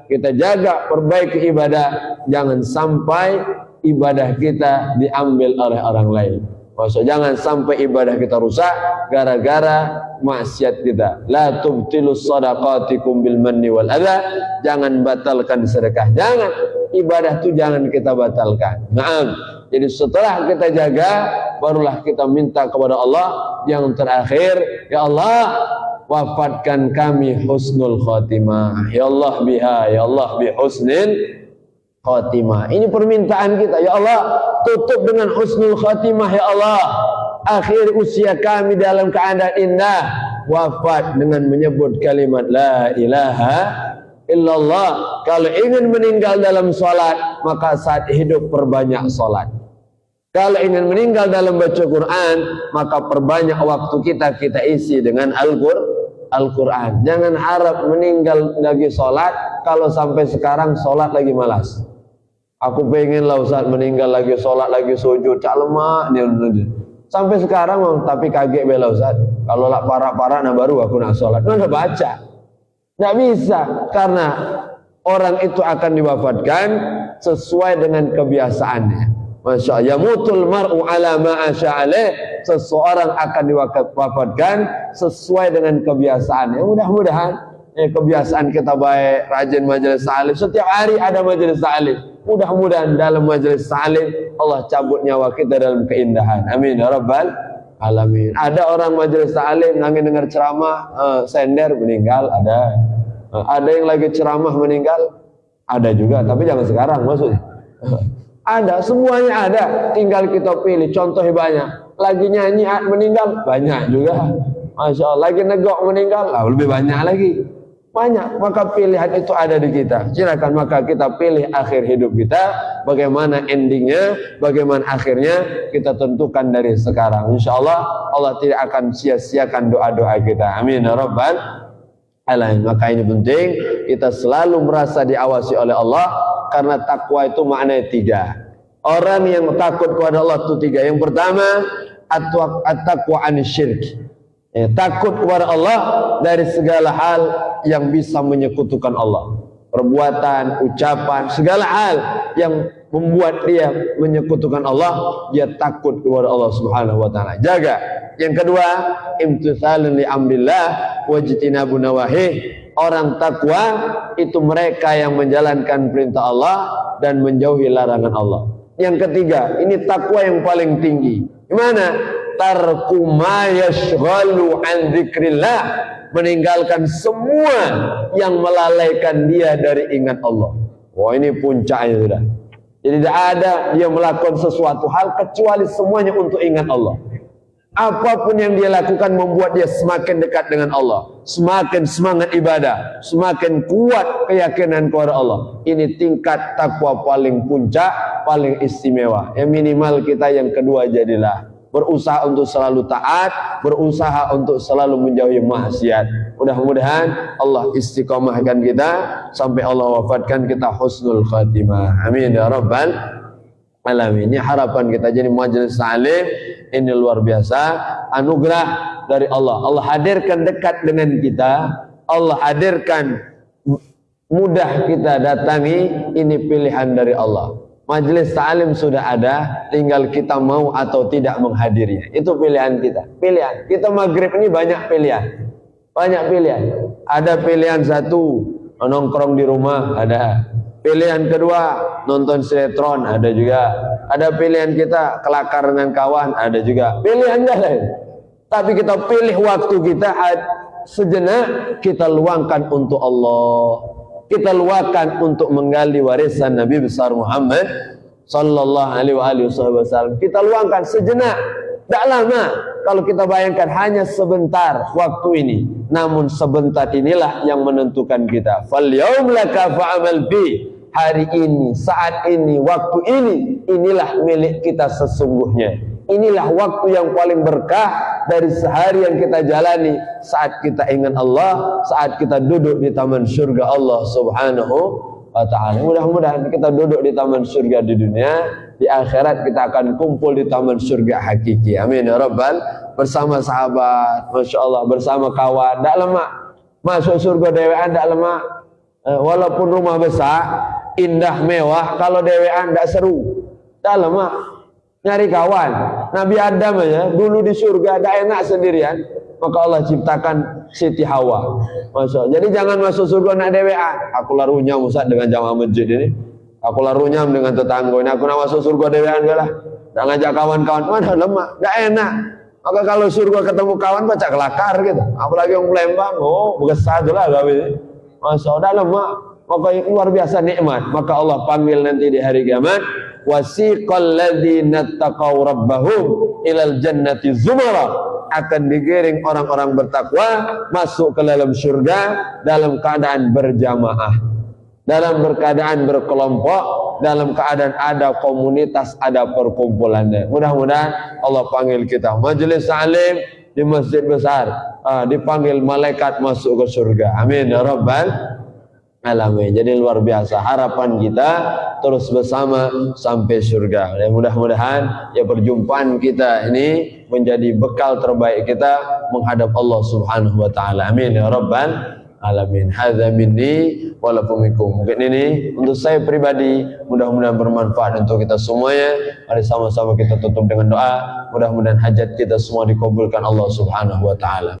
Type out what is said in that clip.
kita jaga, perbaiki ibadah, jangan sampai ibadah kita diambil oleh orang lain. Maksud jangan sampai ibadah kita rusak gara-gara maksiat kita. La tubtilus shadaqatikum bil manni wal adha. Jangan batalkan sedekah. Jangan, ibadah itu jangan kita batalkan. Naam. Jadi setelah kita jaga, barulah kita minta kepada Allah yang terakhir, ya Allah, wafatkan kami husnul khatimah. Ya Allah biha, ya Allah bi husnil khatimah. Ini permintaan kita, ya Allah, tutup dengan husnul khatimah, ya Allah. Akhir usia kami dalam keadaan indah, wafat dengan menyebut kalimat la ilaha illallah. Kalau ingin meninggal dalam salat, maka saat hidup perbanyak salat. Kalau ingin meninggal dalam baca Quran, maka perbanyak waktu kita isi dengan Al-Quran. Jangan harap meninggal lagi salat, kalau sampai sekarang salat lagi malas. Aku pengen lah Ustaz meninggal lagi sholat lagi sujud cak lemak nih. Sampai sekarang tapi kaget bela Ustaz. Kalau lah parah-parah nah baru aku nak sholat. Mana baca? Tidak bisa karena orang itu akan diwafatkan sesuai dengan kebiasaannya. Masya Allah. Yamutul mar'u ala ma'asya'aleh. Seseorang akan diwafatkan sesuai dengan kebiasaannya. Mudah-mudahan kebiasaan kita baik, rajin majelis ta'lim. Setiap hari ada majelis ta'lim. Mudah-mudahan dalam majelis ta'lim Allah cabut nyawa kita dalam keindahan. Amin ya rabbal alamin. Ada orang majelis ta'lim nangis dengar ceramah sender meninggal, ada. Ada yang lagi ceramah meninggal, ada juga, tapi jangan sekarang maksudnya. Ada, semuanya ada. Tinggal kita pilih, contohnya banyak. Lagi nyanyi meninggal, banyak juga. Masya Allah, lagi negok meninggal, lebih banyak lagi. Banyak, maka pilihan itu ada di kita. Silakan maka kita pilih akhir hidup kita, bagaimana endingnya, bagaimana akhirnya kita tentukan dari sekarang. Insya Allah Allah tidak akan sia-siakan doa-doa kita. Amin ya rabbal alamin. Maka ini penting kita selalu merasa diawasi oleh Allah, karena takwa itu maknanya tiga. Orang yang takut kepada Allah itu tiga. Yang pertama at-taqwa anisyirk. Takut kepada Allah dari segala hal yang bisa menyekutukan Allah. Perbuatan, ucapan, segala hal yang membuat dia menyekutukan Allah, dia takut kepada Allah Subhanahu wa taala. Jaga. Yang kedua, imtitsalun li amrillah wajtinabun nawahih. Orang takwa itu mereka yang menjalankan perintah Allah dan menjauhi larangan Allah. Yang ketiga, ini takwa yang paling tinggi. Gimana? Tarku ma yashghalu an dzikrillah, meninggalkan semua yang melalaikan dia dari ingat Allah. Wah, ini puncaknya sudah. Jadi tidak ada dia melakukan sesuatu hal kecuali semuanya untuk ingat Allah. Apapun yang dia lakukan membuat dia semakin dekat dengan Allah, semakin semangat ibadah, semakin kuat keyakinan kepada Allah. Ini tingkat takwa paling puncak, paling istimewa. Yang minimal kita yang kedua jadilah berusaha untuk selalu taat, berusaha untuk selalu menjauhi maksiat. Mudah-mudahan Allah istiqomahkan kita sampai Allah wafatkan kita husnul khatimah. Amin ya rabbal alamin. Ini harapan kita. Jadi majelis ta'lim ini luar biasa, anugerah dari Allah. Allah hadirkan dekat dengan kita, Allah hadirkan mudah kita datangi. Ini pilihan dari Allah. Majelis ta'lim sudah ada, tinggal kita mau atau tidak menghadirinya. Itu pilihan kita. Pilihan. Kita maghrib ini banyak pilihan. Banyak pilihan. Ada pilihan satu, nongkrong di rumah, ada. Pilihan kedua, nonton sinetron, ada juga. Ada pilihan kita, kelakar dengan kawan, ada juga. Pilihannya lain. Tapi kita pilih waktu kita sejenak, kita luangkan untuk Allah. Kita luangkan untuk menggali warisan Nabi besar Muhammad sallallahu alaihi wasallam. Kita luangkan sejenak, tidak lama. Kalau kita bayangkan hanya sebentar waktu ini, namun sebentar inilah yang menentukan kita. Fal yaum laka fa'amal bi. Hari ini, saat ini, waktu ini, inilah milik kita sesungguhnya. Inilah waktu yang paling berkah dari sehari yang kita jalani, saat kita ingat Allah, saat kita duduk di taman surga Allah Subhanahu wa ta'ala. Mudah-mudahan kita duduk di taman surga di dunia, di akhirat kita akan kumpul di taman surga hakiki. Amin ya rabbal. Bersama sahabat, Masya Allah, bersama kawan, tidak lemak. Masuk surga dewean tidak lemak. Walaupun rumah besar, indah, mewah, kalau dewean tidak seru. Dalam nyari kawan. Nabi Adam aja dulu di surga tidak enak sendirian, maka Allah ciptakan Siti Hawa. Jadi jangan masuk surga nak dewean. Aku larunya Ustaz dengan jamaah masjid ini. Aku larunya dengan tetangga ini. Aku nak masuk surga dewean lah. Tak ngajak kawan-kawan, mana lemak, tidak enak. Maka kalau surga ketemu kawan baca kelakar gitu. Apalagi yang Palembang, besar tu lah gawe. Masya Allah, lemak. Maka luar biasa nikmat. Maka Allah panggil nanti di hari kiamat, wasiqal ladzina taqaw rabbahum ilal jannati zumara, akan digiring orang-orang bertakwa masuk ke dalam surga dalam keadaan berjamaah, dalam keadaan berkelompok, dalam keadaan ada komunitas, ada perkumpulannya. Mudah-mudahan Allah panggil kita majelis salim di masjid besar, dipanggil malaikat masuk ke surga. Amin ya rabbal alamin. Jadi luar biasa harapan kita terus bersama sampai surga. Dan mudah-mudahan ya perjumpaan kita ini menjadi bekal terbaik kita menghadap Allah Subhanahu wa taala. Amin ya rabbal alamin. Hadza minni wa lakum minkum. Mungkin ini untuk saya pribadi, mudah-mudahan bermanfaat untuk kita semuanya. Mari sama-sama kita tutup dengan doa. Mudah-mudahan hajat kita semua dikabulkan Allah Subhanahu wa taala.